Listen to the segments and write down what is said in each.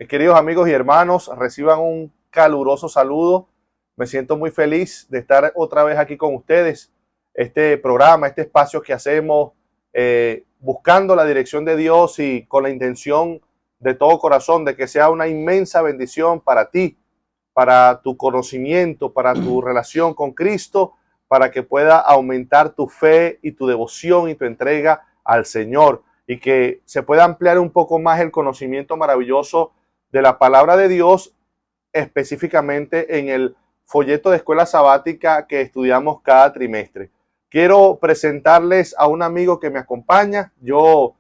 Mis queridos amigos y hermanos, reciban un caluroso saludo. Me siento muy feliz de estar otra vez aquí con ustedes. Este programa, este espacio que hacemos buscando la dirección de Dios y con la intención de todo corazón de que sea una inmensa bendición para ti, para tu conocimiento, para tu relación con Cristo, para que pueda aumentar tu fe y tu devoción y tu entrega al Señor y que se pueda ampliar un poco más el conocimiento maravilloso de la palabra de Dios, específicamente en el folleto de escuela sabática que estudiamos cada trimestre. Quiero presentarles a un amigo que me acompaña. Yo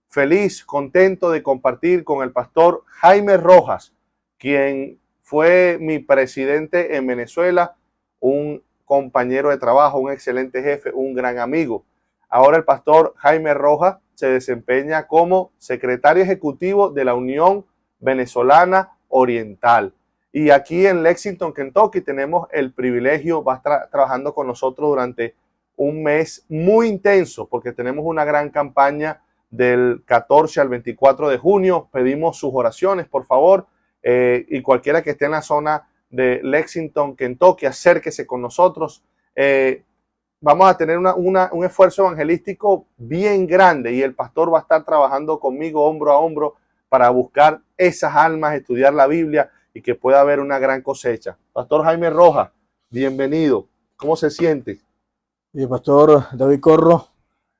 feliz, contento de compartir con el pastor Jaime Rojas, quien fue mi presidente en Venezuela, un compañero de trabajo, un excelente jefe, un gran amigo. Ahora el pastor Jaime Rojas se desempeña como secretario ejecutivo de la Unión Venezolana Oriental. Y aquí en Lexington, Kentucky, tenemos el privilegio, va a estar trabajando con nosotros durante un mes muy intenso, porque tenemos una gran campaña del 14 al 24 de junio. Pedimos sus oraciones, por favor, y cualquiera que esté en la zona de Lexington, Kentucky, acérquese con nosotros. Vamos a tener un esfuerzo evangelístico bien grande y el pastor va a estar trabajando conmigo hombro a hombro para buscar esas almas, estudiar la Biblia y que pueda haber una gran cosecha. Pastor Jaime Rojas, bienvenido. ¿Cómo se siente? Pastor David Corro,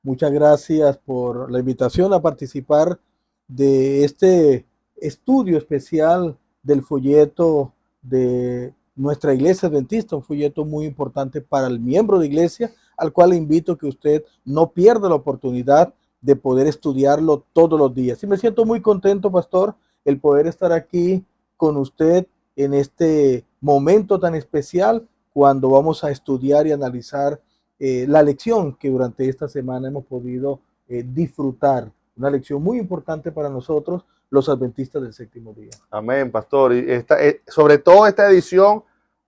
muchas gracias por la invitación a participar de este estudio especial del folleto de nuestra iglesia adventista, un folleto muy importante para el miembro de iglesia, al cual le invito a que usted no pierda la oportunidad de poder estudiarlo todos los días. Y me siento muy contento, pastor, el poder estar aquí con usted en este momento tan especial cuando vamos a estudiar y analizar la lección que durante esta semana hemos podido disfrutar. Una lección muy importante para nosotros, los adventistas del séptimo día. Amén, pastor. Y sobre todo esta edición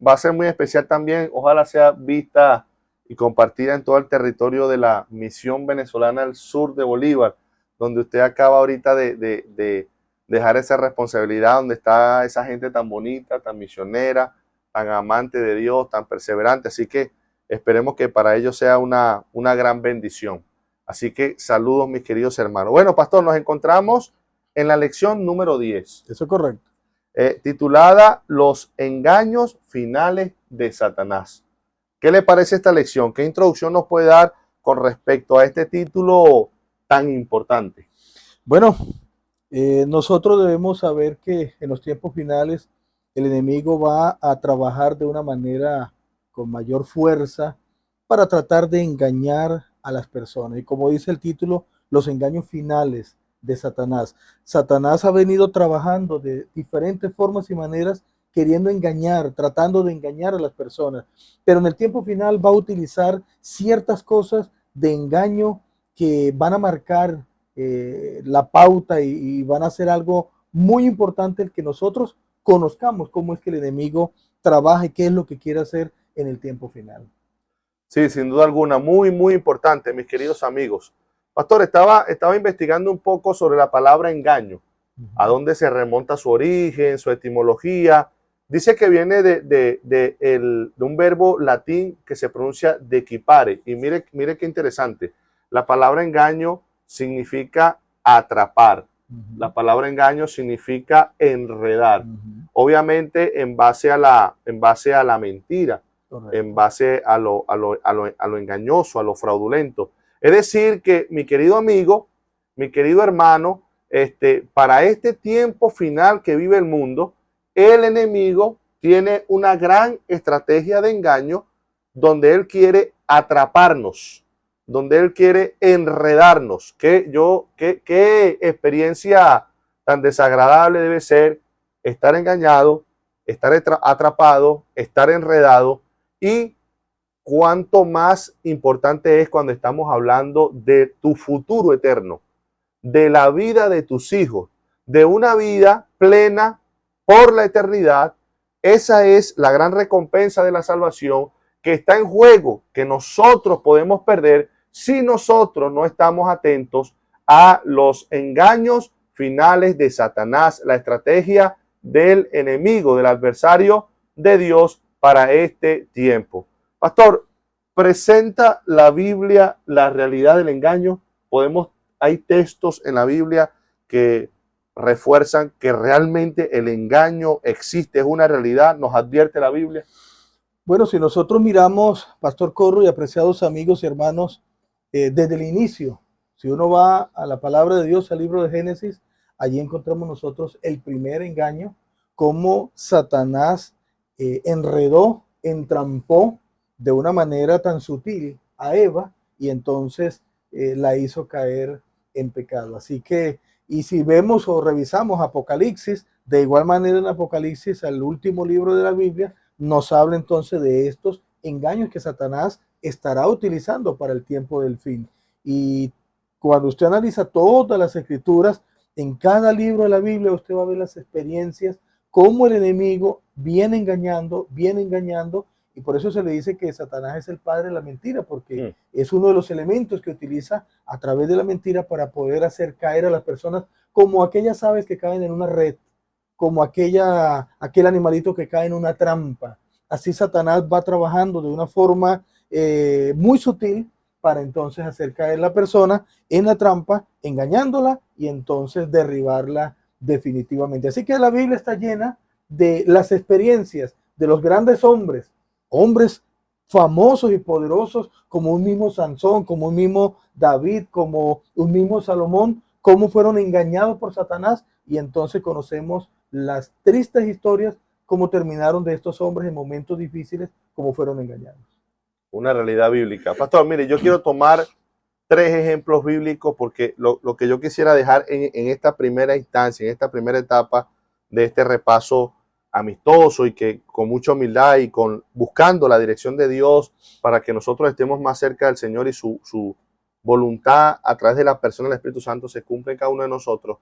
va a ser muy especial también. Ojalá sea vista y compartida en todo el territorio de la misión venezolana al sur de Bolívar, donde usted acaba ahorita de dejar esa responsabilidad, donde está esa gente tan bonita, tan misionera, tan amante de Dios, tan perseverante. Así que esperemos que para ellos sea una gran bendición. Así que saludos, mis queridos hermanos. Bueno, pastor, nos encontramos en la lección número 10. Eso es correcto. Titulada Los engaños finales de Satanás. ¿Qué le parece esta lección? ¿Qué introducción nos puede dar con respecto a este título tan importante? Bueno, nosotros debemos saber que en los tiempos finales el enemigo va a trabajar de una manera con mayor fuerza para tratar de engañar a las personas. Y como dice el título, los engaños finales de Satanás. Satanás ha venido trabajando de diferentes formas y maneras, queriendo engañar, tratando de engañar a las personas. Pero en el tiempo final va a utilizar ciertas cosas de engaño que van a marcar la pauta y van a ser algo muy importante el que nosotros conozcamos cómo es que el enemigo trabaja y qué es lo que quiere hacer en el tiempo final. Sí, sin duda alguna, muy importante, mis queridos amigos. Pastor, estaba investigando un poco sobre la palabra engaño, a dónde se remonta su origen, su etimología. Dice que viene de un verbo latín que se pronuncia dequipare. Y mire qué interesante. La palabra engaño significa atrapar. La palabra engaño significa enredar. Obviamente en base a la mentira. Correcto. En base a lo engañoso, a lo fraudulento. Es decir que, mi querido amigo, mi querido hermano, para este tiempo final que vive el mundo, el enemigo tiene una gran estrategia de engaño donde él quiere atraparnos, donde él quiere enredarnos. ¿Qué experiencia tan desagradable debe ser estar engañado, estar atrapado, estar enredado? Y cuánto más importante es cuando estamos hablando de tu futuro eterno, de la vida de tus hijos, de una vida plena por la eternidad. Esa es la gran recompensa de la salvación que está en juego, que nosotros podemos perder si nosotros no estamos atentos a los engaños finales de Satanás, la estrategia del enemigo, del adversario de Dios para este tiempo. Pastor, ¿presenta la Biblia la realidad del engaño? Hay textos en la Biblia que refuerzan que realmente el engaño existe, es una realidad, nos advierte la Biblia. Bueno, si nosotros miramos, Pastor Corro y apreciados amigos y hermanos, desde el inicio, si uno va a la palabra de Dios, al libro de Génesis, allí encontramos nosotros el primer engaño, cómo Satanás enredó, entrampó de una manera tan sutil a Eva y entonces la hizo caer en pecado. Así que, y si vemos o revisamos Apocalipsis, de igual manera en Apocalipsis, al último libro de la Biblia, nos habla entonces de estos engaños que Satanás estará utilizando para el tiempo del fin. Y cuando usted analiza todas las escrituras, en cada libro de la Biblia usted va a ver las experiencias, cómo el enemigo viene engañando, y por eso se le dice que Satanás es el padre de la mentira, porque es uno de los elementos que utiliza a través de la mentira para poder hacer caer a las personas como aquellas aves que caen en una red, como aquel animalito que cae en una trampa. Así Satanás va trabajando de una forma muy sutil para entonces hacer caer a la persona en la trampa, engañándola y entonces derribarla definitivamente. Así que la Biblia está llena de las experiencias de los grandes hombres famosos y poderosos, como un mismo Sansón, como un mismo David, como un mismo Salomón, cómo fueron engañados por Satanás, y entonces conocemos las tristes historias, cómo terminaron de estos hombres en momentos difíciles, cómo fueron engañados. Una realidad bíblica. Pastor, mire, yo quiero tomar 3 ejemplos bíblicos porque lo que yo quisiera dejar en esta primera instancia, en esta primera etapa de este repaso amistoso y que con mucha humildad y buscando la dirección de Dios para que nosotros estemos más cerca del Señor y su voluntad a través de la persona del Espíritu Santo se cumple en cada uno de nosotros.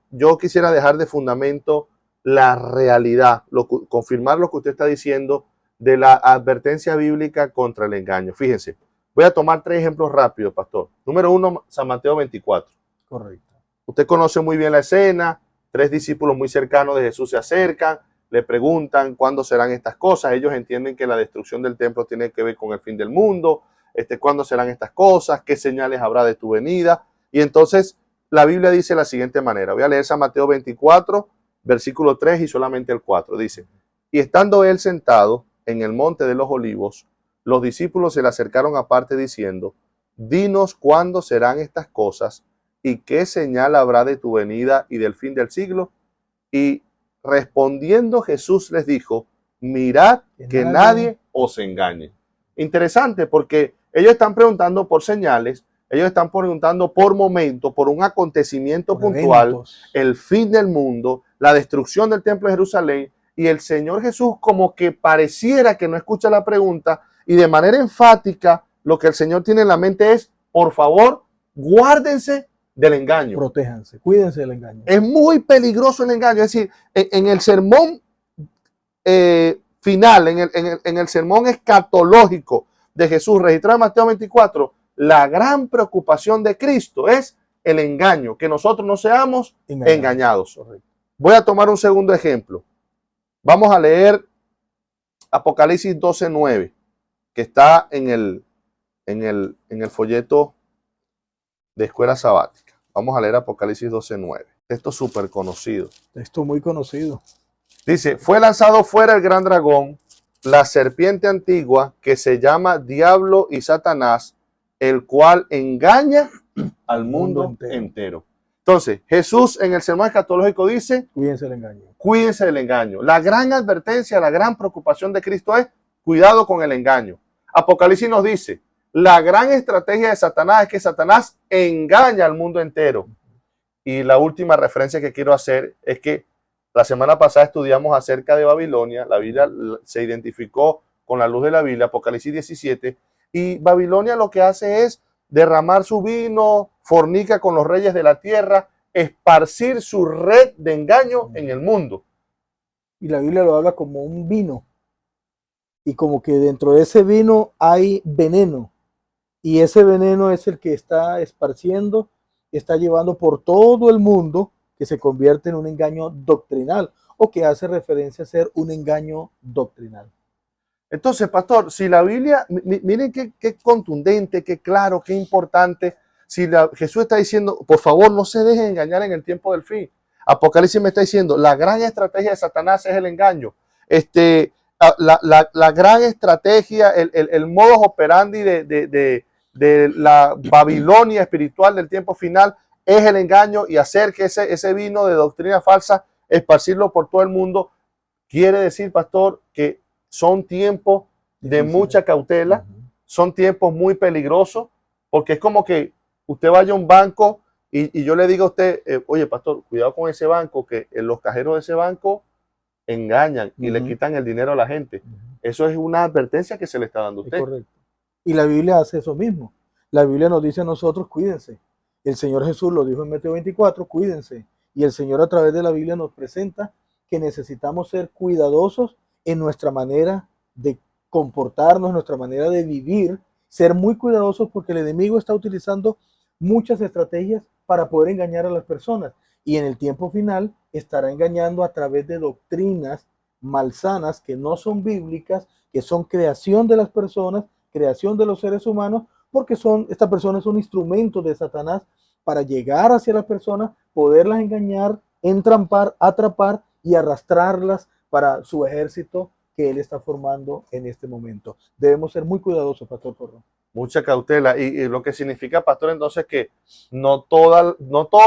Yo quisiera dejar de fundamento la realidad, confirmar lo que usted está diciendo de la advertencia bíblica contra el engaño. Fíjense, voy a tomar 3 ejemplos rápidos, pastor. Número 1, San Mateo 24. Correcto. Usted conoce muy bien la escena, 3 discípulos muy cercanos de Jesús se acercan, le preguntan cuándo serán estas cosas. Ellos entienden que la destrucción del templo tiene que ver con el fin del mundo. ¿Cuándo serán estas cosas? ¿Qué señales habrá de tu venida? Y entonces la Biblia dice de la siguiente manera. Voy a leer San Mateo 24, versículo 3 y solamente el 4. Dice, y estando él sentado en el monte de los olivos, los discípulos se le acercaron aparte diciendo, dinos cuándo serán estas cosas y qué señal habrá de tu venida y del fin del siglo. Y respondiendo Jesús les dijo, mirad que nadie os engañe. Interesante porque ellos están preguntando por señales, ellos están preguntando por momentos, por un acontecimiento puntual, eventos, el fin del mundo, la destrucción del templo de Jerusalén, y el Señor Jesús como que pareciera que no escucha la pregunta y de manera enfática lo que el Señor tiene en la mente es, por favor, guárdense del engaño. Protéjanse, cuídense del engaño. Es muy peligroso el engaño. Es decir, en el sermón final, en el sermón escatológico de Jesús, registrado en Mateo 24, la gran preocupación de Cristo es el engaño, que nosotros no seamos engañados. Voy a tomar un segundo ejemplo. Vamos a leer Apocalipsis 12:9, que está en el folleto de escuela sabática. Vamos a leer Apocalipsis 12:9. Texto súper conocido. Texto muy conocido. Dice, fue lanzado fuera el gran dragón, la serpiente antigua, que se llama Diablo y Satanás, el cual engaña al mundo entero. Entonces, Jesús en el sermón escatológico dice, cuídense del engaño. Cuídense del engaño. La gran advertencia, la gran preocupación de Cristo es, cuidado con el engaño. Apocalipsis nos dice, la gran estrategia de Satanás es que Satanás engaña al mundo entero. Y la última referencia que quiero hacer es que la semana pasada estudiamos acerca de Babilonia. La Biblia se identificó con la luz de la Biblia, Apocalipsis 17. Y Babilonia lo que hace es derramar su vino, fornica con los reyes de la tierra, esparcir su red de engaño en el mundo. Y la Biblia lo habla como un vino. Y como que dentro de ese vino hay veneno. Y ese veneno es el que está esparciendo está llevando por todo el mundo, que se convierte en un engaño doctrinal o que hace referencia a ser un engaño doctrinal. Entonces, pastor, si la Biblia, miren qué contundente, qué claro, qué importante. Si Jesús está diciendo, por favor, no se dejen engañar en el tiempo del fin. Apocalipsis me está diciendo, la gran estrategia de Satanás es el engaño. La gran estrategia, el modus operandi de la Babilonia espiritual del tiempo final es el engaño y hacer que ese vino de doctrina falsa, esparcirlo por todo el mundo. Quiere decir, pastor, que son tiempos de mucha cautela, son tiempos muy peligrosos, porque es como que usted vaya a un banco y yo le digo a usted, oye, pastor, cuidado con ese banco, que los cajeros de ese banco engañan y le quitan el dinero a la gente. Eso es una advertencia que se le está dando a usted. Es correcto. Y la Biblia hace eso mismo. La Biblia nos dice a nosotros, cuídense. El Señor Jesús lo dijo en Mateo 24, cuídense. Y el Señor a través de la Biblia nos presenta que necesitamos ser cuidadosos en nuestra manera de comportarnos, nuestra manera de vivir, ser muy cuidadosos porque el enemigo está utilizando muchas estrategias para poder engañar a las personas y en el tiempo final estará engañando a través de doctrinas malsanas que no son bíblicas, que son creación de las personas, creación de los seres humanos, porque estas personas son instrumentos de Satanás para llegar hacia las personas, poderlas engañar, entrampar, atrapar y arrastrarlas para su ejército que él está formando en este momento. Debemos ser muy cuidadosos, Pastor Corro. Mucha cautela. Y lo que significa, pastor, entonces que no todo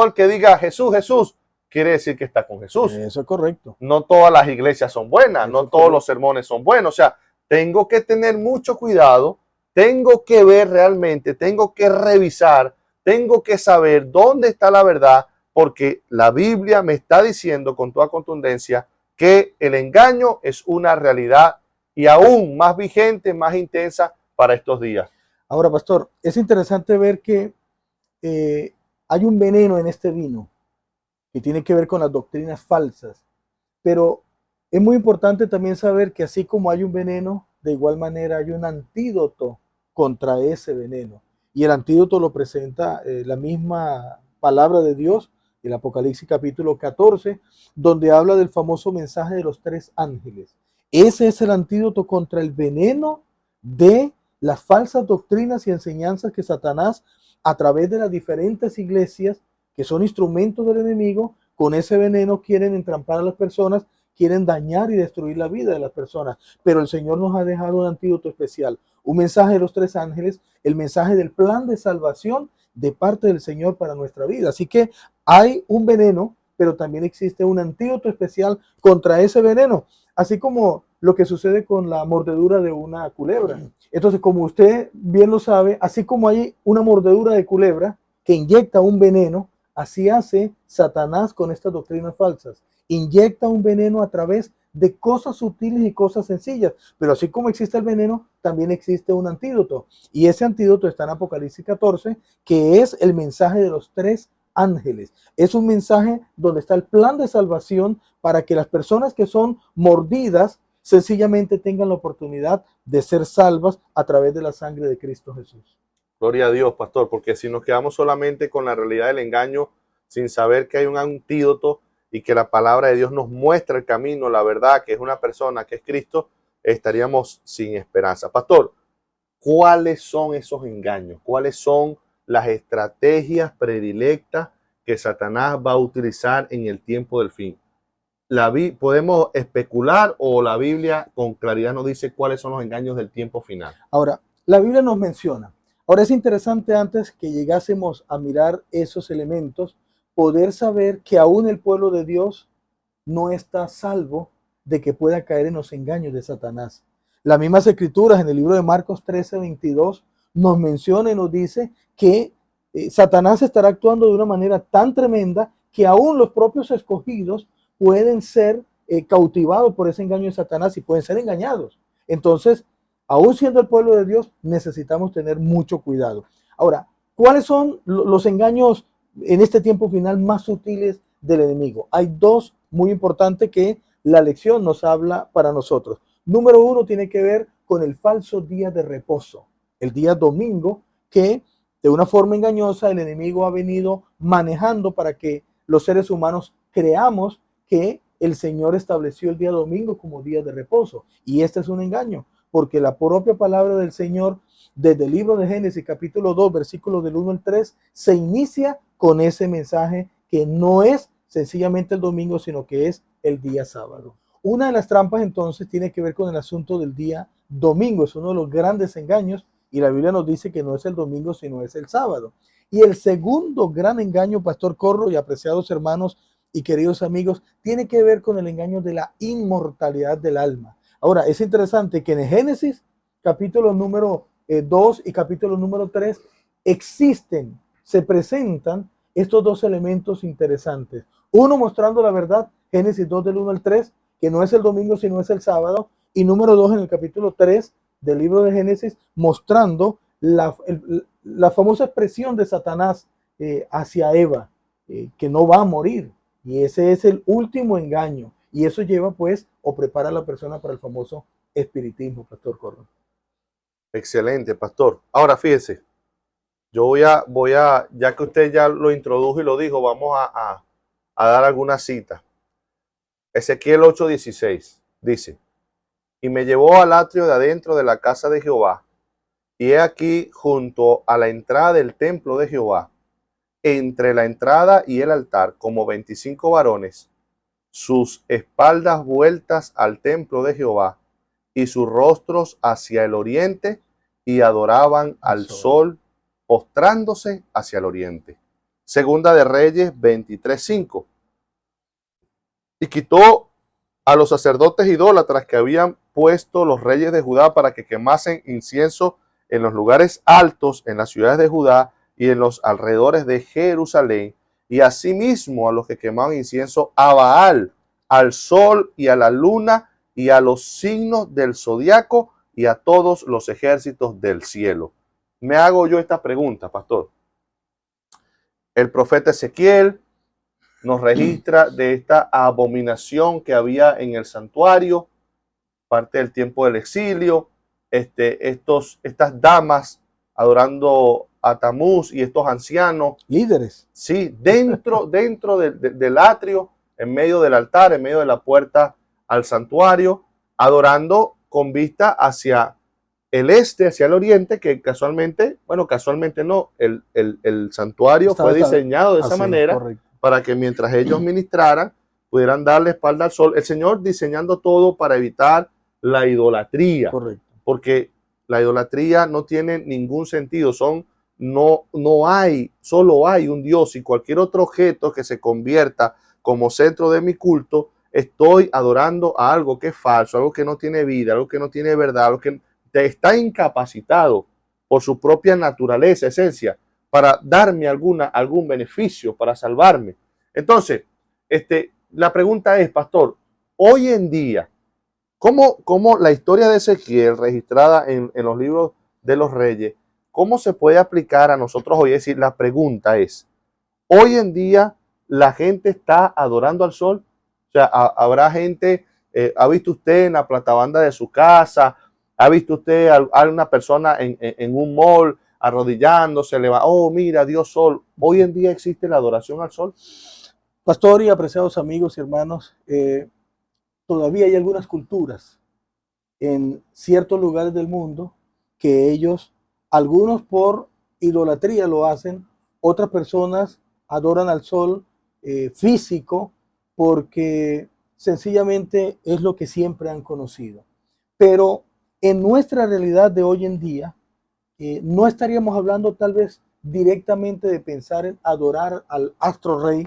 el que diga Jesús, Jesús, quiere decir que está con Jesús. Eso es correcto. No todas las iglesias son buenas, no todos los sermones son buenos. O sea, tengo que tener mucho cuidado, tengo que ver realmente, tengo que revisar, tengo que saber dónde está la verdad, porque la Biblia me está diciendo con toda contundencia que el engaño es una realidad y aún más vigente, más intensa para estos días. Ahora, pastor, es interesante ver que hay un veneno en este vino que tiene que ver con las doctrinas falsas, pero es muy importante también saber que así como hay un veneno, de igual manera hay un antídoto contra ese veneno. Y el antídoto lo presenta la misma palabra de Dios, el Apocalipsis capítulo 14, donde habla del famoso mensaje de los 3 ángeles. Ese es el antídoto contra el veneno de las falsas doctrinas y enseñanzas que Satanás, a través de las diferentes iglesias, que son instrumentos del enemigo, con ese veneno quieren entrampar a las personas, quieren dañar y destruir la vida de las personas. Pero el Señor nos ha dejado un antídoto especial, un mensaje de los 3 ángeles, el mensaje del plan de salvación de parte del Señor para nuestra vida. Así que hay un veneno, pero también existe un antídoto especial contra ese veneno, así como lo que sucede con la mordedura de una culebra. Entonces, como usted bien lo sabe, así como hay una mordedura de culebra que inyecta un veneno, así hace Satanás con estas doctrinas falsas. Inyecta un veneno a través de cosas sutiles y cosas sencillas. Pero así como existe el veneno, también existe un antídoto. Y ese antídoto está en Apocalipsis 14, que es el mensaje de los 3 ángeles. Es un mensaje donde está el plan de salvación para que las personas que son mordidas sencillamente tengan la oportunidad de ser salvas a través de la sangre de Cristo Jesús. Gloria a Dios, pastor, porque si nos quedamos solamente con la realidad del engaño, sin saber que hay un antídoto y que la palabra de Dios nos muestra el camino, la verdad, que es una persona, que es Cristo, estaríamos sin esperanza. Pastor, ¿cuáles son esos engaños? ¿Cuáles son las estrategias predilectas que Satanás va a utilizar en el tiempo del fin? ¿Podemos especular o la Biblia con claridad nos dice cuáles son los engaños del tiempo final? Ahora, la Biblia nos menciona. Ahora es interesante, antes que llegásemos a mirar esos elementos, poder saber que aún el pueblo de Dios no está salvo de que pueda caer en los engaños de Satanás. Las mismas escrituras en el libro de Marcos 13:22 nos menciona y nos dice que Satanás estará actuando de una manera tan tremenda que aún los propios escogidos pueden ser cautivados por ese engaño de Satanás y pueden ser engañados. Entonces, aún siendo el pueblo de Dios, necesitamos tener mucho cuidado. Ahora, ¿cuáles son los engaños en este tiempo final más sutiles del enemigo? Hay 2 muy importantes que la lección nos habla para nosotros. Número 1 tiene que ver con el falso día de reposo, el día domingo, que De una forma engañosa, el enemigo ha venido manejando para que los seres humanos creamos que el Señor estableció el día domingo como día de reposo. Y este es un engaño, porque la propia palabra del Señor, desde el libro de Génesis, capítulo 2, versículos del 1 al 3, se inicia con ese mensaje que no es sencillamente el domingo, sino que es el día sábado. Una de las trampas entonces tiene que ver con el asunto del día domingo. Es uno de los grandes engaños y la Biblia nos dice que no es el domingo, sino es el sábado. Y el segundo gran engaño, Pastor Corro y apreciados hermanos y queridos amigos, tiene que ver con el engaño de la inmortalidad del alma. Ahora, es interesante que en Génesis, capítulo número 2 y capítulo número 3, existen, se presentan estos dos elementos interesantes. Uno mostrando la verdad, Génesis 2 del 1 al 3, que no es el domingo, sino es el sábado. Y número 2 en el capítulo 3 del libro de Génesis, mostrando la famosa expresión de Satanás hacia Eva, que no va a morir. Y ese es el último engaño. Y eso lleva pues o prepara a la persona para el famoso espiritismo, Pastor Corro. Excelente, pastor. Ahora fíjese, yo ya que usted ya lo introdujo y lo dijo, vamos a dar alguna cita. Ezequiel 8:16 dice: y me llevó al atrio de adentro de la casa de Jehová, y he aquí junto a la entrada del templo de Jehová, entre la entrada y el altar, como 25 varones, sus espaldas vueltas al templo de Jehová, y sus rostros hacia el oriente, y adoraban al sol, postrándose hacia el oriente. Segunda de Reyes 23:5. Y quitó a los sacerdotes idólatras que habían puesto los reyes de Judá para que quemasen incienso en los lugares altos, en las ciudades de Judá y en los alrededores de Jerusalén, y asimismo a los que quemaban incienso a Baal, al sol y a la luna y a los signos del zodiaco y a todos los ejércitos del cielo. Me hago yo esta pregunta, pastor. El profeta Ezequiel nos registra de esta abominación que había en el santuario, parte del tiempo del exilio, estas damas adorando a Tamuz y estos ancianos. Líderes. Sí, dentro del atrio, en medio del altar, en medio de la puerta al santuario, adorando con vista hacia el este, hacia el oriente, que casualmente no, el santuario fue diseñado de esa manera, correcto, para que mientras ellos ministraran, pudieran darle espalda al sol. El Señor diseñando todo para evitar la idolatría. Correcto. Porque la idolatría no tiene ningún sentido. Solo hay un Dios, y cualquier otro objeto que se convierta como centro de mi culto, estoy adorando a algo que es falso, algo que no tiene vida, algo que no tiene verdad, algo que está incapacitado por su propia naturaleza, esencia, para darme algún beneficio, para salvarme. Entonces, la pregunta es, pastor, hoy en día, ¿cómo la historia de Ezequiel registrada en los libros de los reyes, cómo se puede aplicar a nosotros hoy? Es decir, la pregunta es, hoy en día la gente está adorando al sol. O sea, habrá gente, ¿ha visto usted en la platabanda de su casa? ¿Ha visto usted a una persona en un mall arrodillándose, oh, mira, Dios sol? Hoy en día existe la adoración al sol. Pastor y apreciados amigos y hermanos, todavía hay algunas culturas en ciertos lugares del mundo que ellos, algunos por idolatría lo hacen, otras personas adoran al sol físico porque sencillamente es lo que siempre han conocido. Pero en nuestra realidad de hoy en día, no estaríamos hablando tal vez directamente de pensar en adorar al astro rey,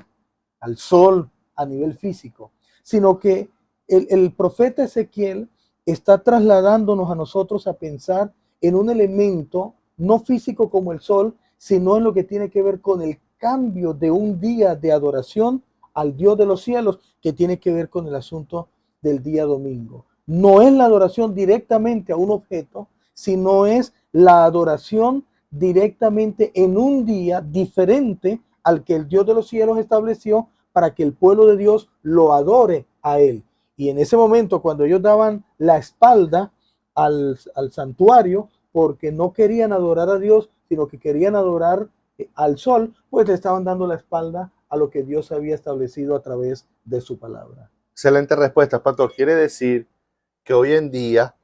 al sol a nivel físico, sino que el profeta Ezequiel está trasladándonos a nosotros a pensar en un elemento no físico como el sol, sino en lo que tiene que ver con el cambio de un día de adoración al Dios de los cielos, que tiene que ver con el asunto del día domingo. No es la adoración directamente a un objeto, sino es la adoración directamente en un día diferente al que el Dios de los cielos estableció para que el pueblo de Dios lo adore a él. Y en ese momento, cuando ellos daban la espalda al santuario, porque no querían adorar a Dios, sino que querían adorar al sol, pues le estaban dando la espalda a lo que Dios había establecido a través de su palabra. Excelente respuesta, pastor. Quiere decir que hoy en día,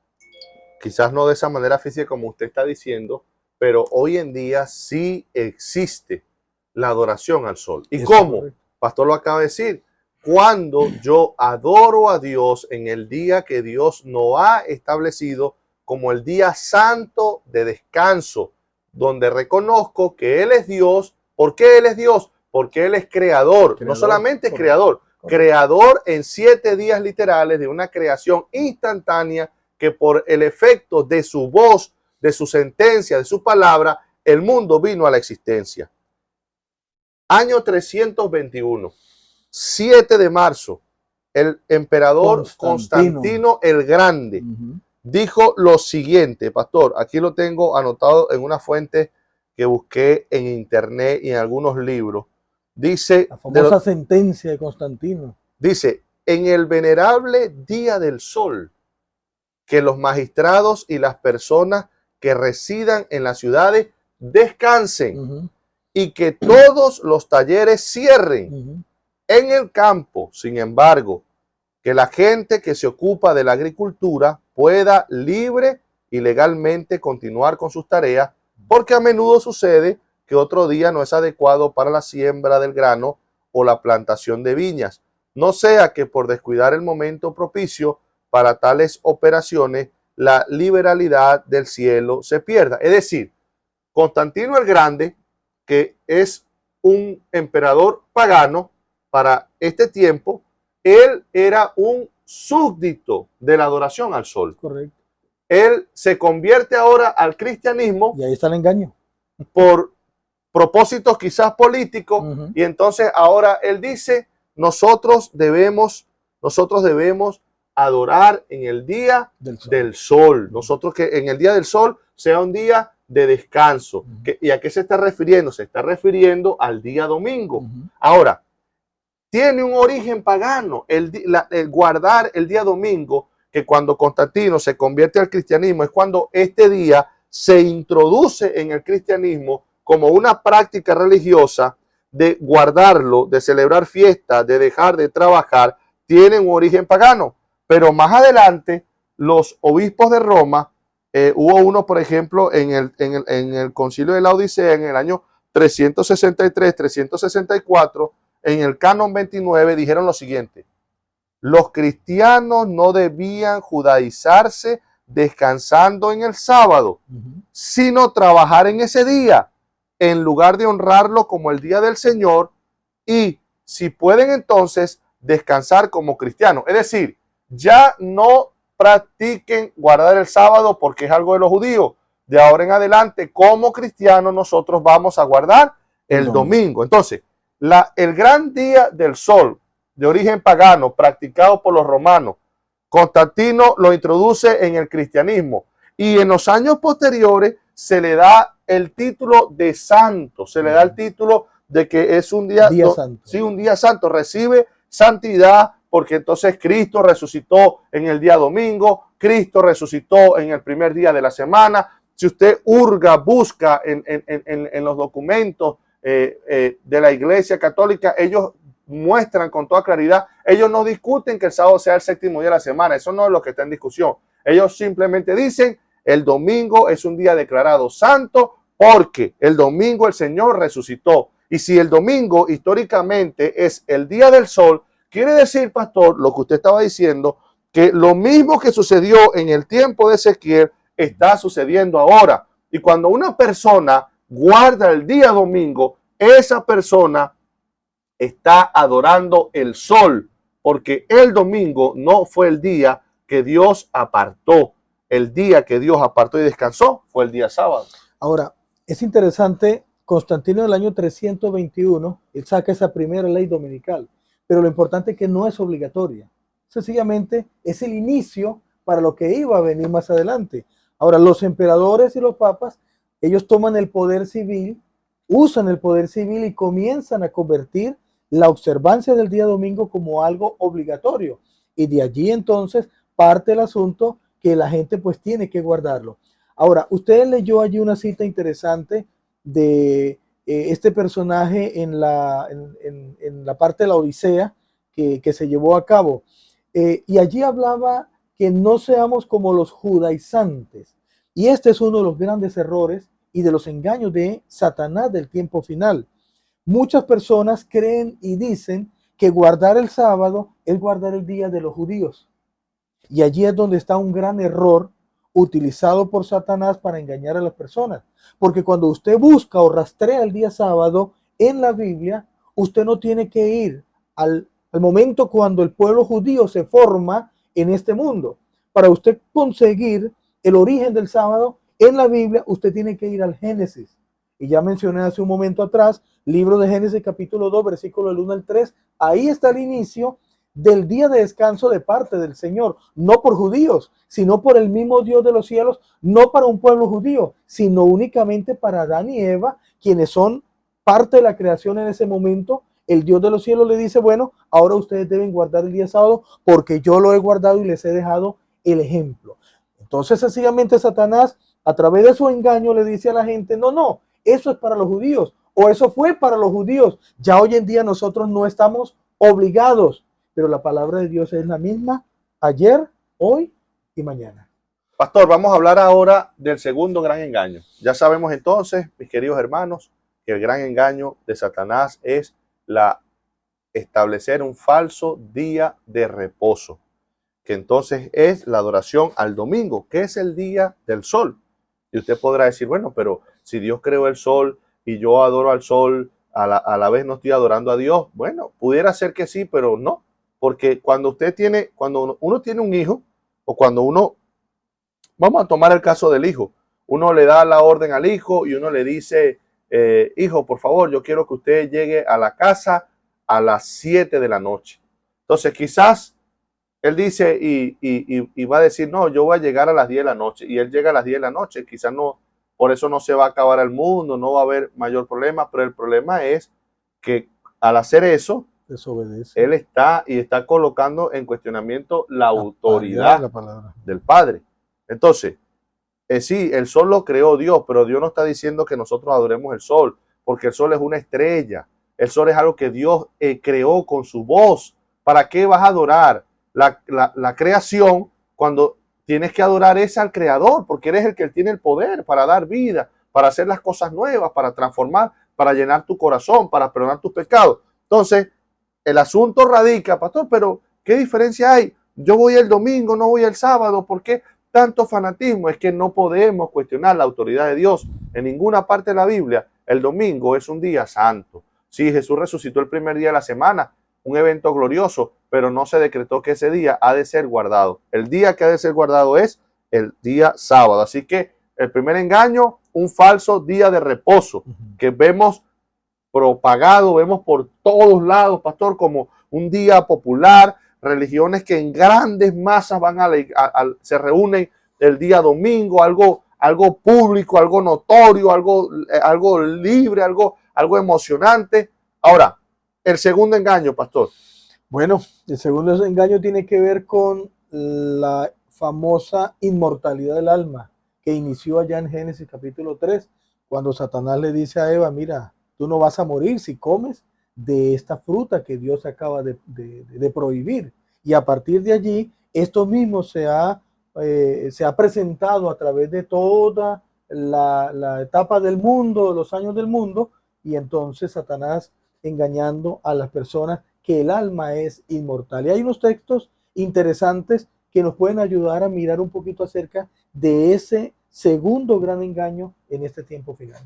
quizás no de esa manera física como usted está diciendo, pero hoy en día sí existe la adoración al sol. ¿Y cómo? Pastor lo acaba de decir. Cuando yo adoro a Dios en el día que Dios no ha establecido como el día santo de descanso, donde reconozco que Él es Dios. ¿Por qué Él es Dios? Porque Él es creador. No solamente es creador, creador en 7 días literales de una creación instantánea que por el efecto de su voz, de su sentencia, de su palabra, el mundo vino a la existencia. Año 321, 7 de marzo, el emperador Constantino el Grande dijo lo siguiente, pastor, aquí lo tengo anotado en una fuente que busqué en internet y en algunos libros. Dice, la famosa sentencia de Constantino. Dice, en el venerable día del sol, que los magistrados y las personas que residan en las ciudades descansen y que todos los talleres cierren. En el campo, sin embargo, que la gente que se ocupa de la agricultura pueda libre y legalmente continuar con sus tareas, porque a menudo sucede que otro día no es adecuado para la siembra del grano o la plantación de viñas. No sea que por descuidar el momento propicio para tales operaciones, la liberalidad del cielo se pierda. Es decir, Constantino el Grande, que es un emperador pagano para este tiempo, él era un súbdito de la adoración al sol. Correcto. Él se convierte ahora al cristianismo. Y ahí está el engaño. Por propósitos quizás políticos. Y entonces ahora él dice, nosotros debemos adorar en el día del sol. Nosotros que en el día del sol sea un día de descanso. ¿Y a qué se está refiriendo? Se está refiriendo al día domingo. Ahora, tiene un origen pagano el guardar el día domingo, que cuando Constantino se convierte al cristianismo es cuando este día se introduce en el cristianismo como una práctica religiosa de guardarlo, de celebrar fiestas, de dejar de trabajar. Tiene un origen pagano. Pero más adelante, los obispos de Roma, hubo uno, por ejemplo, en el concilio de la Odisea, en el año 363, 364, en el canon 29, dijeron lo siguiente: los cristianos no debían judaizarse descansando en el sábado, sino trabajar en ese día, en lugar de honrarlo como el día del Señor, y si pueden entonces descansar como cristianos. Es decir, ya no practiquen guardar el sábado porque es algo de los judíos. De ahora en adelante, como cristianos, nosotros vamos a guardar el domingo. Entonces, el gran día del sol, de origen pagano, practicado por los romanos, Constantino lo introduce en el cristianismo. Y en los años posteriores se le da el título de santo, se le da el título de que es un día santo. Sí, un día santo, recibe santidad porque entonces Cristo resucitó en el día domingo, Cristo resucitó en el primer día de la semana. Si usted busca en los documentos de la Iglesia Católica, ellos muestran con toda claridad, ellos no discuten que el sábado sea el 7º día de la semana, eso no es lo que está en discusión. Ellos simplemente dicen, el domingo es un día declarado santo porque el domingo el Señor resucitó. Y si el domingo históricamente es el día del sol, quiere decir, pastor, lo que usted estaba diciendo, que lo mismo que sucedió en el tiempo de Ezequiel está sucediendo ahora. Y cuando una persona guarda el día domingo, esa persona está adorando el sol, porque el domingo no fue el día que Dios apartó. El día que Dios apartó y descansó fue el día sábado. Ahora, es interesante, Constantino en el año 321, él saca esa primera ley dominical, pero lo importante es que no es obligatoria. Sencillamente es el inicio para lo que iba a venir más adelante. Ahora, los emperadores y los papas, ellos toman el poder civil, usan el poder civil y comienzan a convertir la observancia del día domingo como algo obligatorio. Y de allí entonces parte el asunto que la gente pues tiene que guardarlo. Ahora, usted leyó allí una cita interesante de este personaje en la parte de la Odisea que se llevó a cabo. Y allí hablaba que no seamos como los judaizantes. Y este es uno de los grandes errores y de los engaños de Satanás del tiempo final. Muchas personas creen y dicen que guardar el sábado es guardar el día de los judíos. Y allí es donde está un gran error utilizado por Satanás para engañar a las personas. Porque cuando usted busca o rastrea el día sábado en la Biblia, usted no tiene que ir al momento cuando el pueblo judío se forma en este mundo. Para usted conseguir el origen del sábado en la Biblia, usted tiene que ir al Génesis. Y ya mencioné hace un momento atrás, libro de Génesis capítulo 2, versículo del 1 al 3. Ahí está el inicio del día de descanso de parte del Señor, no por judíos, sino por el mismo Dios de los cielos, no para un pueblo judío, sino únicamente para Adán y Eva, quienes son parte de la creación en ese momento. El Dios de los cielos le dice, bueno, ahora ustedes deben guardar el día sábado porque yo lo he guardado y les he dejado el ejemplo. Entonces, sencillamente Satanás, a través de su engaño, le dice a la gente, no, no, eso es para los judíos, o eso fue para los judíos. Ya hoy en día nosotros no estamos obligados, pero la palabra de Dios es la misma ayer, hoy y mañana. Pastor, vamos a hablar ahora del segundo gran engaño. Ya sabemos entonces, mis queridos hermanos, que el gran engaño de Satanás es establecer un falso día de reposo, que entonces es la adoración al domingo, que es el día del sol. Y usted podrá decir, bueno, pero si Dios creó el sol y yo adoro al sol, a la vez no estoy adorando a Dios. Bueno, pudiera ser que sí, pero no. Porque cuando uno tiene un hijo, o cuando uno, vamos a tomar el caso del hijo, uno le da la orden al hijo y uno le dice, hijo, por favor, yo quiero que usted llegue a la casa a las 7 de la noche. Entonces quizás él dice y va a decir, no, yo voy a llegar a las 10 de la noche. Y él llega a las 10 de la noche, quizás no, por eso no se va a acabar el mundo, no va a haber mayor problema, pero el problema es que al hacer eso, Desobedece. él está colocando en cuestionamiento la autoridad La palabra del Padre. Entonces, sí, el sol lo creó Dios, pero Dios no está diciendo que nosotros adoremos el sol, porque el sol es una estrella. El sol es algo que Dios creó con su voz. ¿Para qué vas a adorar la creación cuando tienes que adorar es al Creador? Porque eres el que tiene el poder para dar vida, para hacer las cosas nuevas, para transformar, para llenar tu corazón, para perdonar tus pecados. Entonces, el asunto radica, pastor, pero ¿qué diferencia hay? Yo voy el domingo, no voy el sábado. ¿Por qué tanto fanatismo? Es que no podemos cuestionar la autoridad de Dios. En ninguna parte de la Biblia el domingo es un día santo. Sí, Jesús resucitó el primer día de la semana, un evento glorioso, pero no se decretó que ese día ha de ser guardado. El día que ha de ser guardado es el día sábado. Así que el primer engaño, un falso día de reposo, que vemos propagado, vemos por todos lados, pastor, como un día popular, religiones que en grandes masas se reúnen el día domingo, algo público, algo notorio, algo libre, algo emocionante. Ahora, el segundo engaño, pastor. Bueno, el segundo engaño tiene que ver con la famosa inmortalidad del alma que inició allá en Génesis capítulo 3, cuando Satanás le dice a Eva, mira, tú no vas a morir si comes de esta fruta que Dios acaba de prohibir. Y a partir de allí, esto mismo se ha presentado a través de toda la etapa del mundo, los años del mundo, y entonces Satanás engañando a las personas que el alma es inmortal. Y hay unos textos interesantes que nos pueden ayudar a mirar un poquito acerca de ese segundo gran engaño en este tiempo final.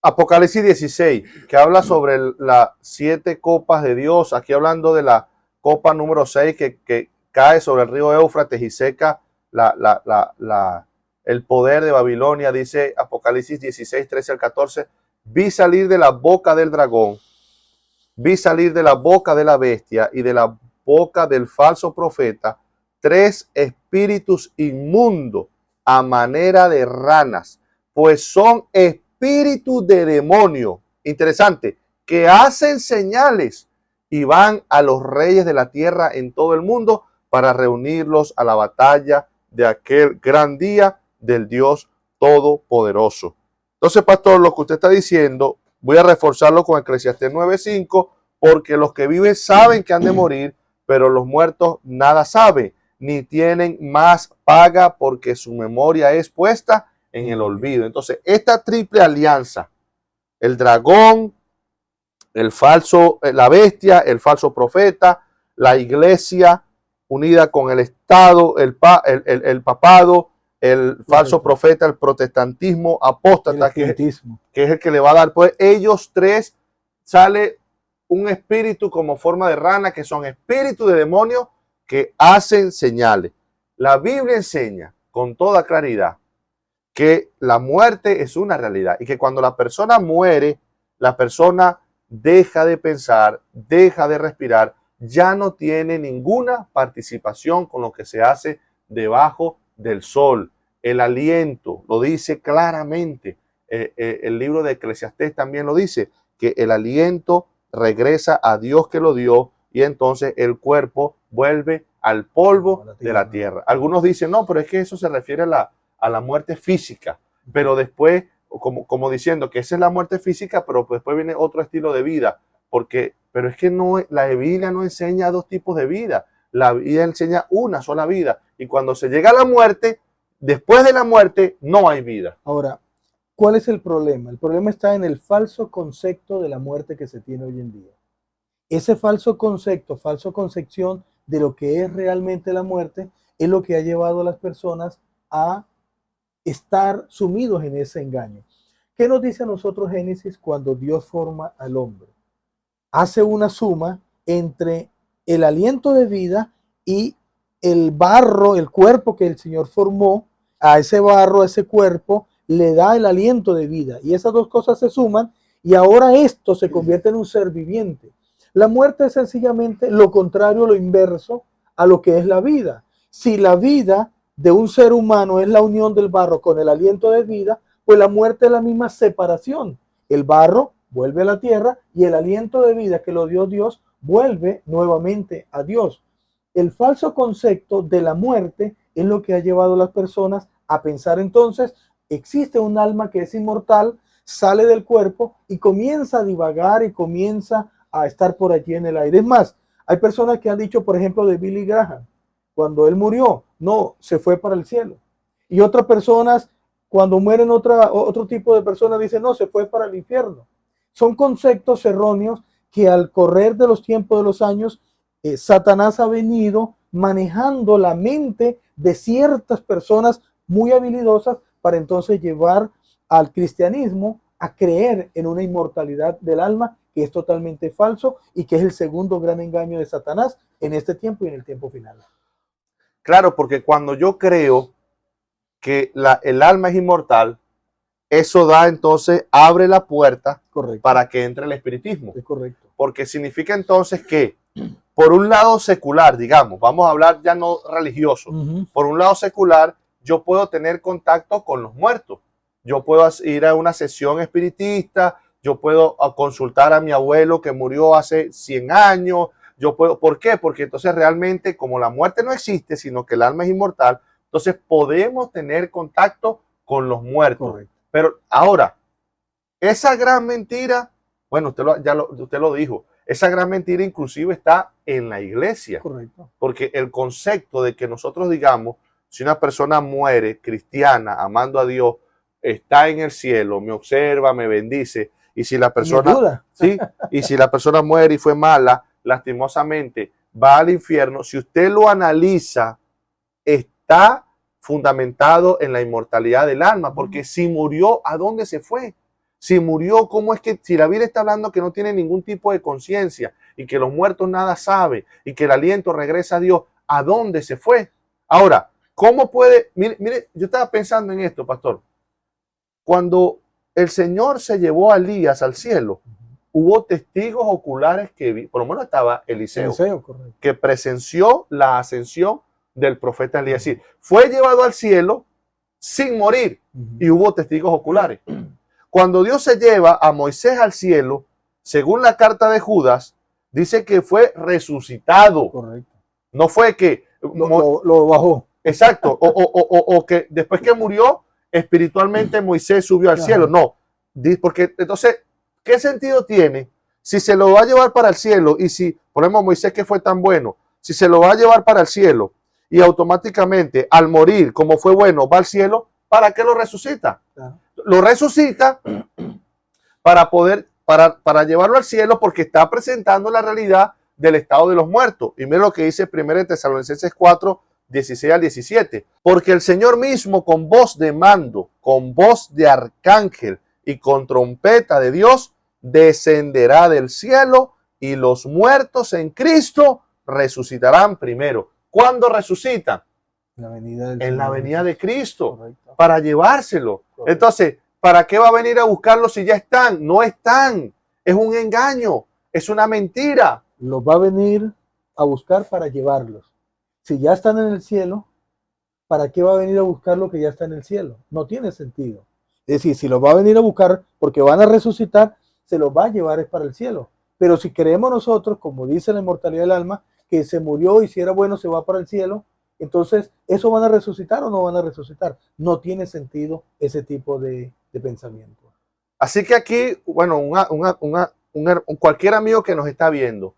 Apocalipsis 16, que habla sobre las 7 copas de Dios, aquí hablando de la copa número 6 que cae sobre el río Éufrates y seca el poder de Babilonia. Dice Apocalipsis 16, 13 al 14, vi salir de la boca del dragón, vi salir de la boca de la bestia y de la boca del falso profeta 3 espíritus inmundos a manera de ranas, pues son espíritus de demonio, interesante, que hacen señales y van a los reyes de la tierra en todo el mundo para reunirlos a la batalla de aquel gran día del Dios Todopoderoso. Entonces, pastor, lo que usted está diciendo, voy a reforzarlo con Eclesiastés 9:5, porque los que viven saben que han de morir, pero los muertos nada saben, ni tienen más paga porque su memoria es puesta en el olvido. Entonces, esta triple alianza, el dragón, el falso, la bestia, el falso profeta, la iglesia unida con el Estado, el papado, el falso profeta, el protestantismo apóstata, que es el que le va a dar, pues ellos tres sale un espíritu como forma de rana, que son espíritus de demonios que hacen señales. La Biblia enseña con toda claridad que la muerte es una realidad y que cuando la persona muere, la persona deja de pensar, deja de respirar, ya no tiene ninguna participación con lo que se hace debajo del sol. El aliento lo dice claramente. El libro de Eclesiastés también lo dice, que el aliento regresa a Dios que lo dio y entonces el cuerpo vuelve al polvo de la tierra. Algunos dicen, no, pero es que eso se refiere a la muerte física, pero después, como diciendo que esa es la muerte física, pero después viene otro estilo de vida, pero es que no, la Biblia no enseña dos tipos de vida, la Biblia enseña una sola vida, y cuando se llega a la muerte, después de la muerte no hay vida. Ahora, ¿cuál es el problema? El problema está en el falso concepto de la muerte que se tiene hoy en día. Ese falso concepto, falsa concepción de lo que es realmente la muerte, es lo que ha llevado a las personas a estar sumidos en ese engaño. ¿Qué nos dice a nosotros Génesis cuando Dios forma al hombre? Hace una suma entre el aliento de vida y el barro, el cuerpo que el Señor formó. A ese barro, a ese cuerpo, le da el aliento de vida. Y esas dos cosas se suman y ahora esto se convierte en un ser viviente. La muerte es sencillamente lo contrario, lo inverso a lo que es la vida. Si la vida de un ser humano es la unión del barro con el aliento de vida, pues la muerte es la misma separación. El barro vuelve a la tierra y el aliento de vida que lo dio Dios vuelve nuevamente a Dios. El falso concepto de la muerte es lo que ha llevado a las personas a pensar entonces, existe un alma que es inmortal, sale del cuerpo y comienza a divagar y comienza a estar por allí en el aire. Es más, hay personas que han dicho, por ejemplo, de Billy Graham, cuando él murió, no, se fue para el cielo. Y otras personas, cuando mueren otro tipo de personas, dicen, no, se fue para el infierno. Son conceptos erróneos que al correr de los tiempos de los años, Satanás ha venido manejando la mente de ciertas personas muy habilidosas para entonces llevar al cristianismo a creer en una inmortalidad del alma que es totalmente falso y que es el segundo gran engaño de Satanás en este tiempo y en el tiempo final. Claro, porque cuando yo creo que el alma es inmortal, eso da entonces, abre la puerta para que entre el espiritismo. Es correcto. Porque significa entonces que, por un lado secular, digamos, vamos a hablar ya no religioso, por un lado secular, yo puedo tener contacto con los muertos. Yo puedo ir a una sesión espiritista, yo puedo consultar a mi abuelo que murió hace 100 años, yo puedo, ¿por qué? Porque entonces realmente como la muerte no existe, sino que el alma es inmortal, entonces podemos tener contacto con los muertos. Correcto. Pero ahora, esa gran mentira, bueno, usted lo dijo, esa gran mentira inclusive está en la iglesia. Correcto. Porque el concepto de que nosotros digamos, si una persona muere cristiana, amando a Dios, está en el cielo, me observa, me bendice, y si la persona, ¿sí? Y si la persona muere y fue mala, lastimosamente va al infierno, si usted lo analiza, está fundamentado en la inmortalidad del alma, porque si murió, ¿a dónde se fue? Si murió, ¿cómo es que, si la Biblia está hablando que no tiene ningún tipo de conciencia y que los muertos nada saben y que el aliento regresa a Dios, ¿a dónde se fue? Ahora, ¿cómo puede? Mire, yo estaba pensando en esto, pastor. Cuando el Señor se llevó a Elías al cielo, hubo testigos oculares que por lo menos estaba Eliseo que presenció la ascensión del profeta Elías. Es decir, fue llevado al cielo sin morir y hubo testigos oculares. Cuando Dios se lleva a Moisés al cielo, según la carta de Judas, dice que fue resucitado. Correcto. No fue que lo bajó. Exacto. O que después que murió, espiritualmente Moisés subió al cielo. No. Porque entonces, ¿qué sentido tiene si se lo va a llevar para el cielo? Y si, por ejemplo, Moisés, que fue tan bueno, si se lo va a llevar para el cielo y automáticamente al morir, como fue bueno, va al cielo, ¿para qué lo resucita? Lo resucita para llevarlo al cielo, porque está presentando la realidad del estado de los muertos. Y mira lo que dice 1 Tesalonicenses 4, 16 al 17. Porque el Señor mismo, con voz de mando, con voz de arcángel y con trompeta de Dios, descenderá del cielo, y los muertos en Cristo resucitarán primero. ¿Cuándo resucitan? En la venida de Cristo. Correcto. Para llevárselo. Correcto. Entonces, ¿para qué va a venir a buscarlos si ya están? No están. Es un engaño. Es una mentira. Los va a venir a buscar para llevarlos. Si ya están en el cielo, ¿para qué va a venir a buscar lo que ya está en el cielo? No tiene sentido. Es decir, si los va a venir a buscar porque van a resucitar, se los va a llevar es para el cielo. Pero si creemos nosotros, como dice la inmortalidad del alma, que se murió y si era bueno se va para el cielo, entonces, ¿eso van a resucitar o no van a resucitar? No tiene sentido ese tipo de pensamiento. Así que aquí, bueno, cualquier amigo que nos está viendo,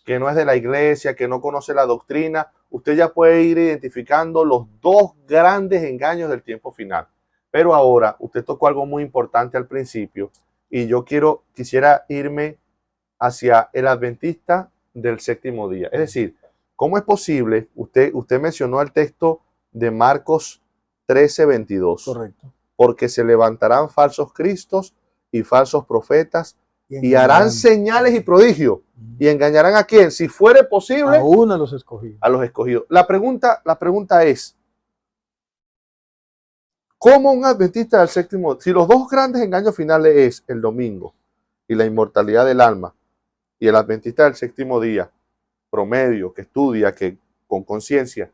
que no es de la iglesia, que no conoce la doctrina, usted ya puede ir identificando los dos grandes engaños del tiempo final. Pero ahora, usted tocó algo muy importante al principio, y yo quisiera irme hacia el adventista del séptimo día. Es decir, ¿cómo es posible? Usted mencionó el texto de Marcos 13:22. Correcto. Porque se levantarán falsos cristos y falsos profetas y harán señales y prodigios. ¿Y engañarán a quién? Si fuere posible, aún a los escogidos. A los escogidos. La pregunta es, ¿cómo un adventista del séptimo? Si los dos grandes engaños finales es el domingo y la inmortalidad del alma, y el adventista del séptimo día promedio, que estudia, que con conciencia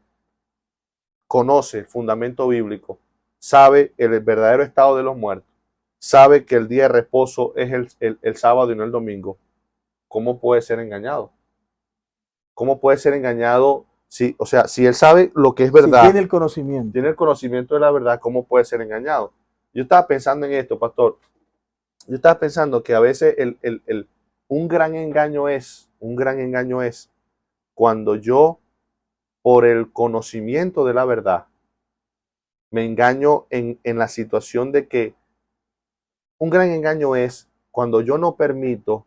conoce el fundamento bíblico, sabe el verdadero estado de los muertos, sabe que el día de reposo es el sábado y no el domingo, ¿cómo puede ser engañado? ¿Cómo puede ser engañado? Si él sabe lo que es verdad, si tiene el conocimiento de la verdad, ¿cómo puede ser engañado? Yo estaba pensando en esto, pastor. Yo estaba pensando que a veces un gran engaño es cuando yo, por el conocimiento de la verdad, me engaño en la situación de que un gran engaño es cuando yo no permito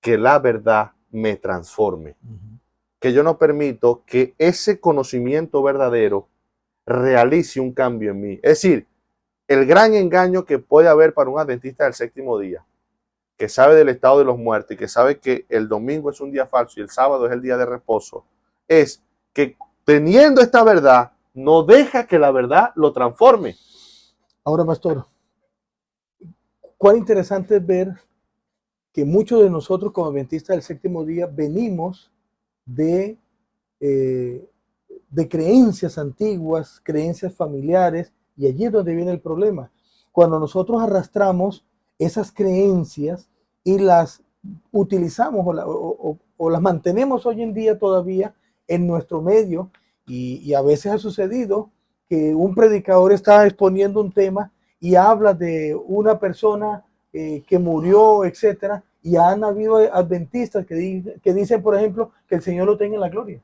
que la verdad me transforme. Que yo no permito que ese conocimiento verdadero realice un cambio en mí. Es decir, el gran engaño que puede haber para un adventista del séptimo día, que sabe del estado de los muertos y que sabe que el domingo es un día falso y el sábado es el día de reposo, es que teniendo esta verdad, no deja que la verdad lo transforme. Ahora, pastor, cuán interesante es ver que muchos de nosotros como adventistas del séptimo día venimos de creencias antiguas, creencias familiares, y allí es donde viene el problema. Cuando nosotros arrastramos esas creencias y las utilizamos o las mantenemos hoy en día todavía en nuestro medio, y a veces ha sucedido que un predicador está exponiendo un tema y habla de una persona que murió, etcétera, y han habido adventistas que dicen, por ejemplo, que el Señor lo tenga en la gloria.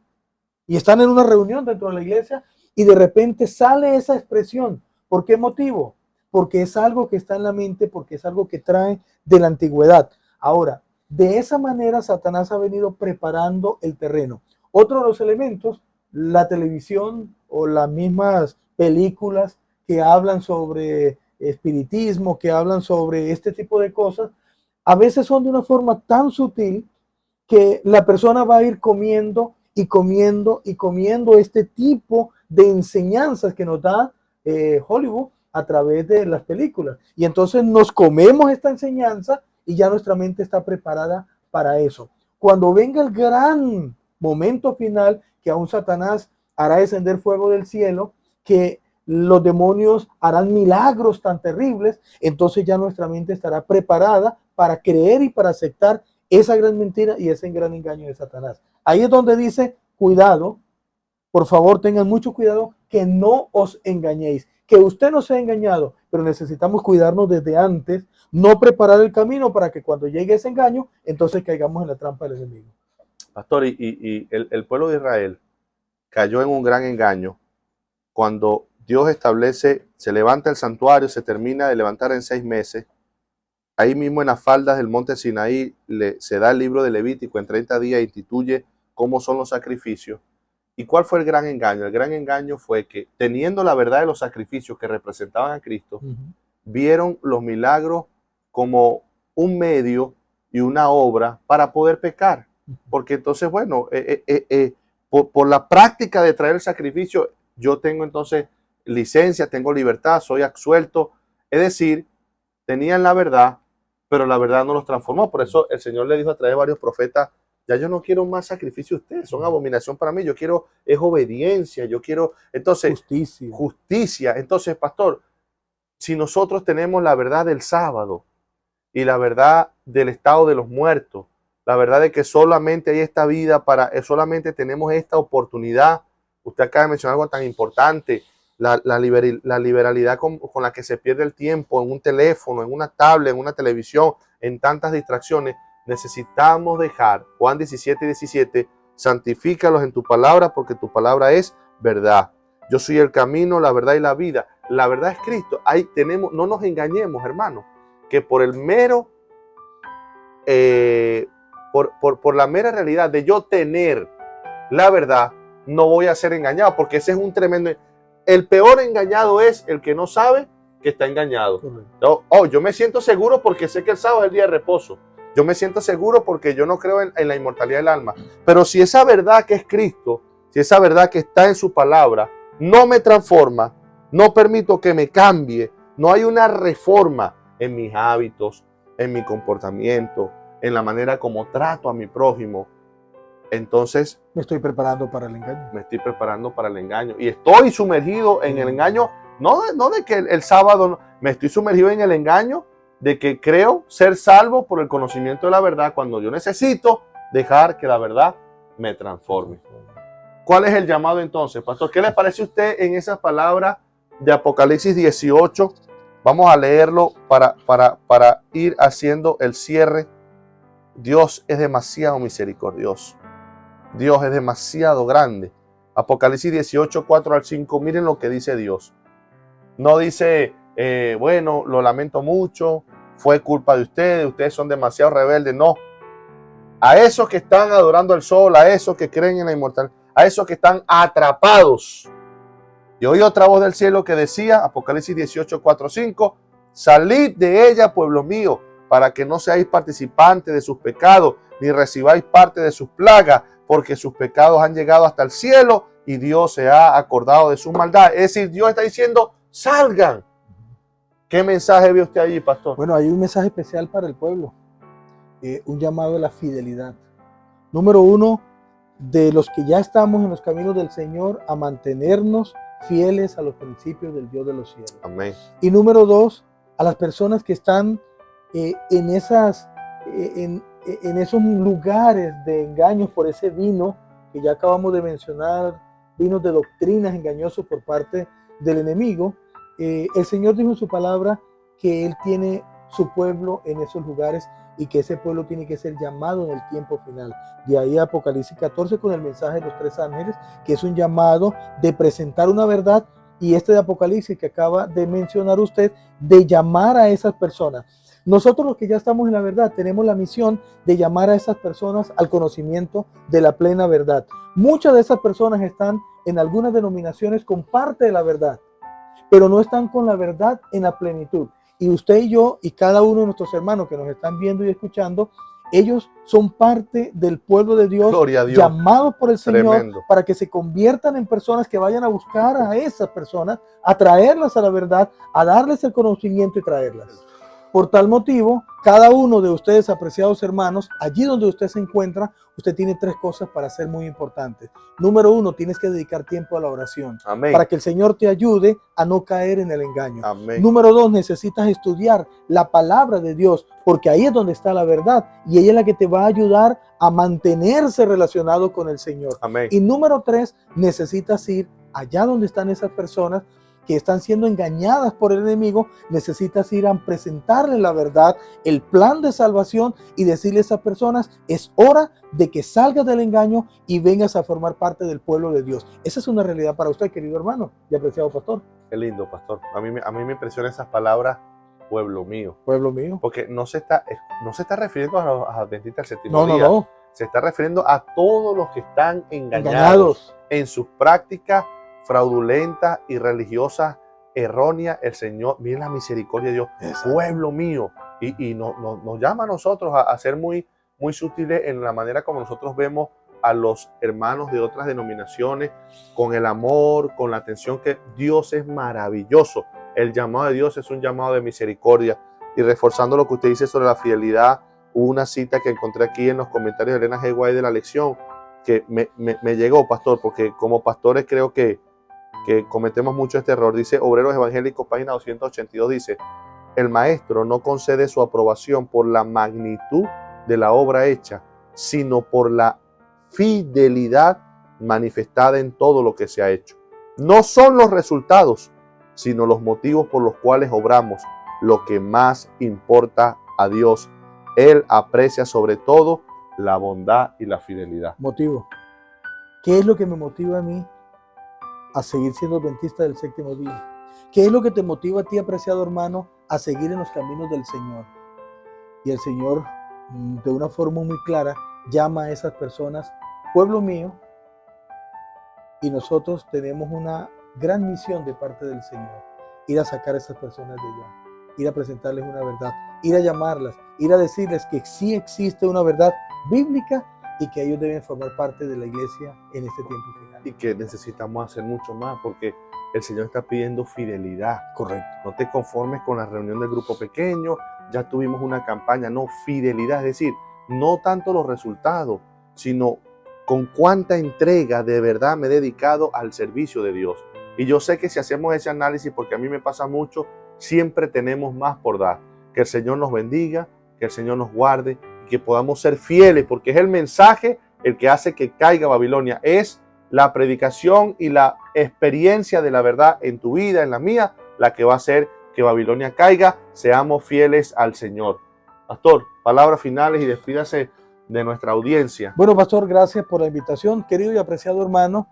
Y están en una reunión dentro de la iglesia y de repente sale esa expresión. ¿Por qué motivo? Porque es algo que está en la mente, porque es algo que trae de la antigüedad. Ahora, de esa manera Satanás ha venido preparando el terreno. Otro de los elementos, la televisión o las mismas películas que hablan sobre espiritismo, que hablan sobre este tipo de cosas, a veces son de una forma tan sutil que la persona va a ir comiendo y comiendo y comiendo este tipo de enseñanzas que nos da Hollywood a través de las películas. Y entonces nos comemos esta enseñanza y ya nuestra mente está preparada para eso. Cuando venga el gran momento final, que aún Satanás hará descender fuego del cielo, que los demonios harán milagros tan terribles, entonces ya nuestra mente estará preparada para creer y para aceptar esa gran mentira y ese gran engaño de Satanás. Ahí es donde dice, cuidado, Por favor, tengan mucho cuidado que no os engañéis, que usted no sea engañado, pero necesitamos cuidarnos desde antes, no preparar el camino para que cuando llegue ese engaño, entonces caigamos en la trampa del enemigo. Pastor, y el pueblo de Israel cayó en un gran engaño cuando Dios establece, se levanta el santuario, se termina de levantar en 6 meses. Ahí mismo en las faldas del monte Sinaí se da el libro de Levítico, en 30 días instituye cómo son los sacrificios. ¿Y cuál fue el gran engaño? El gran engaño fue que, teniendo la verdad de los sacrificios que representaban a Cristo, vieron los milagros como un medio y una obra para poder pecar. Porque entonces, bueno, por la práctica de traer el sacrificio, yo tengo entonces licencia, tengo libertad, soy absuelto. Es decir, tenían la verdad, pero la verdad no los transformó. Por eso el Señor le dijo a través de varios profetas: ya yo no quiero más sacrificio de ustedes, son abominación para mí, yo quiero es obediencia, yo quiero, entonces, justicia. Entonces, pastor, si nosotros tenemos la verdad del sábado y la verdad del estado de los muertos, la verdad de que solamente hay esta vida, solamente tenemos esta oportunidad, usted acaba de mencionar algo tan importante, la liberalidad con la que se pierde el tiempo en un teléfono, en una tablet, en una televisión, en tantas distracciones. Necesitamos dejar, Juan 17:17, santifícalos en tu palabra porque tu palabra es verdad. Yo soy el camino, la verdad y la vida. La verdad es Cristo. Ahí tenemos, no nos engañemos, hermanos, que por el mero, por la mera realidad de yo tener la verdad, no voy a ser engañado, porque ese es un tremendo... El peor engañado es el que no sabe que está engañado. No, yo me siento seguro porque sé que el sábado es el día de reposo. Yo me siento seguro porque yo no creo en la inmortalidad del alma. Pero si esa verdad que es Cristo, si esa verdad que está en su palabra, no me transforma, no permito que me cambie, no hay una reforma en mis hábitos, en mi comportamiento, en la manera como trato a mi prójimo, entonces me estoy preparando para el engaño. Me estoy preparando para el engaño. Y estoy sumergido en el engaño, no de que el sábado, me estoy sumergido en el engaño de que creo ser salvo por el conocimiento de la verdad cuando yo necesito dejar que la verdad me transforme. ¿Cuál es el llamado entonces, pastor? ¿Qué le parece a usted en esas palabras de Apocalipsis 18? Vamos a leerlo para ir haciendo el cierre. Dios es demasiado misericordioso. Dios es demasiado grande. Apocalipsis 18, 4 al 5. Miren lo que dice Dios. No dice, bueno, lo lamento mucho, fue culpa de ustedes son demasiado rebeldes. No. A esos que están adorando al sol, a esos que creen en la inmortalidad, a esos que están atrapados. Y oí otra voz del cielo que decía, Apocalipsis 18, 4, 5, salid de ella, pueblo mío, para que no seáis participantes de sus pecados, ni recibáis parte de sus plagas, porque sus pecados han llegado hasta el cielo y Dios se ha acordado de sus maldades. Es decir, Dios está diciendo, salgan. ¿Qué mensaje ve usted allí, pastor? Bueno, hay un mensaje especial para el pueblo, un llamado a la fidelidad. Número 1, de los que ya estamos en los caminos del Señor, a mantenernos fieles a los principios del Dios de los cielos. Amén. Y número 2, a las personas que están en esos lugares de engaños por ese vino que ya acabamos de mencionar, vinos de doctrinas engañosos por parte del enemigo. El Señor dijo en su palabra que Él tiene su pueblo en esos lugares y que ese pueblo tiene que ser llamado en el tiempo final. De ahí Apocalipsis 14 con el mensaje de los 3 ángeles, que es un llamado de presentar una verdad, y este de Apocalipsis que acaba de mencionar usted, de llamar a esas personas. Nosotros los que ya estamos en la verdad tenemos la misión de llamar a esas personas al conocimiento de la plena verdad. Muchas de esas personas están en algunas denominaciones con parte de la verdad, pero no están con la verdad en la plenitud. Y usted y yo y cada uno de nuestros hermanos que nos están viendo y escuchando, ellos son parte del pueblo de Dios, llamados por el Señor. Tremendo. Para que se conviertan en personas que vayan a buscar a esas personas, a traerlas a la verdad, a darles el conocimiento y traerlas. Por tal motivo, cada uno de ustedes, apreciados hermanos, allí donde usted se encuentra, usted tiene 3 cosas para hacer muy importantes. Número 1, tienes que dedicar tiempo a la oración. Amén. Para que el Señor te ayude a no caer en el engaño. Amén. Número 2, necesitas estudiar la palabra de Dios, porque ahí es donde está la verdad y ella es la que te va a ayudar a mantenerse relacionado con el Señor. Amén. Y número 3, necesitas ir allá donde están esas personas que están siendo engañadas por el enemigo. Necesitas ir a presentarle la verdad, el plan de salvación, y decirle a esas personas: es hora de que salgas del engaño y vengas a formar parte del pueblo de Dios. Esa es una realidad para usted, querido hermano y apreciado pastor. Qué lindo, pastor. A mí me impresionan esas palabras, pueblo mío. Pueblo mío. Porque no se está refiriendo a los adventistas del séptimo día. No. Se está refiriendo a todos los que están engañados en sus prácticas fraudulentas y religiosas erróneas. El Señor, miren la misericordia de Dios. Exacto. Pueblo mío. Y nos llama a nosotros a ser muy sutiles en la manera como nosotros vemos a los hermanos de otras denominaciones, con el amor, con la atención, que Dios es maravilloso. El llamado de Dios es un llamado de misericordia. Y reforzando lo que usted dice sobre la fidelidad, hubo una cita que encontré aquí en los comentarios de Elena G. White de la lección que me llegó, pastor, porque como pastores creo que cometemos mucho este error. Dice Obreros Evangélicos, página 282, dice: el maestro no concede su aprobación por la magnitud de la obra hecha, sino por la fidelidad manifestada en todo lo que se ha hecho. No son los resultados, sino los motivos por los cuales obramos, lo que más importa a Dios. Él aprecia sobre todo la bondad y la fidelidad. Motivo. ¿Qué es lo que me motiva a mí a seguir siendo adventista del séptimo día? ¿Qué es lo que te motiva a ti, apreciado hermano, a seguir en los caminos del Señor? Y el Señor, de una forma muy clara, llama a esas personas pueblo mío, y nosotros tenemos una gran misión de parte del Señor: ir a sacar a esas personas de allá, ir a presentarles una verdad, ir a llamarlas, ir a decirles que sí existe una verdad bíblica y que ellos deben formar parte de la iglesia en este tiempo final. Y que necesitamos hacer mucho más, porque el Señor está pidiendo fidelidad. Correcto. No te conformes con la reunión del grupo pequeño, ya tuvimos una campaña. No, fidelidad, es decir, no tanto los resultados, sino con cuánta entrega de verdad me he dedicado al servicio de Dios. Y yo sé que si hacemos ese análisis, porque a mí me pasa mucho, siempre tenemos más por dar. Que el Señor nos bendiga, que el Señor nos guarde y que podamos ser fieles, porque es el mensaje el que hace que caiga Babilonia. Es la predicación y la experiencia de la verdad en tu vida, en la mía, la que va a hacer que Babilonia caiga. Seamos fieles al Señor. Pastor, palabras finales y despídase de nuestra audiencia. Bueno, pastor, gracias por la invitación. Querido y apreciado hermano,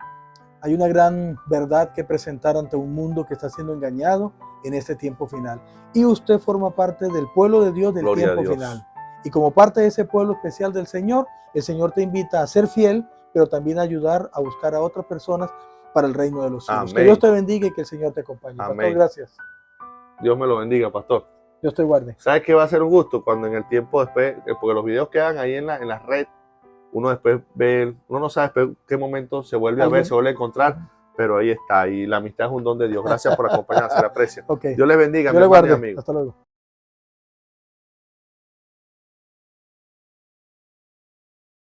hay una gran verdad que presentar ante un mundo que está siendo engañado en este tiempo final. Y usted forma parte del pueblo de Dios del Gloria tiempo final. Y como parte de ese pueblo especial del Señor, el Señor te invita a ser fiel, pero también a ayudar a buscar a otras personas para el reino de los cielos. Amén. Que Dios te bendiga y que el Señor te acompañe. Amén. Pastor, gracias. Dios me lo bendiga, pastor. Dios te guarde. ¿Sabes qué va a ser un gusto? Cuando en el tiempo después, porque los videos quedan ahí en la red, uno después ve, uno no sabe después qué momento se vuelve a ver, se vuelve a encontrar, pero ahí está. Y la amistad es un don de Dios. Gracias por acompañarnos, se le aprecia. Okay. Dios les bendiga, Dios mi le hermano y guarde. amigo. Hasta luego.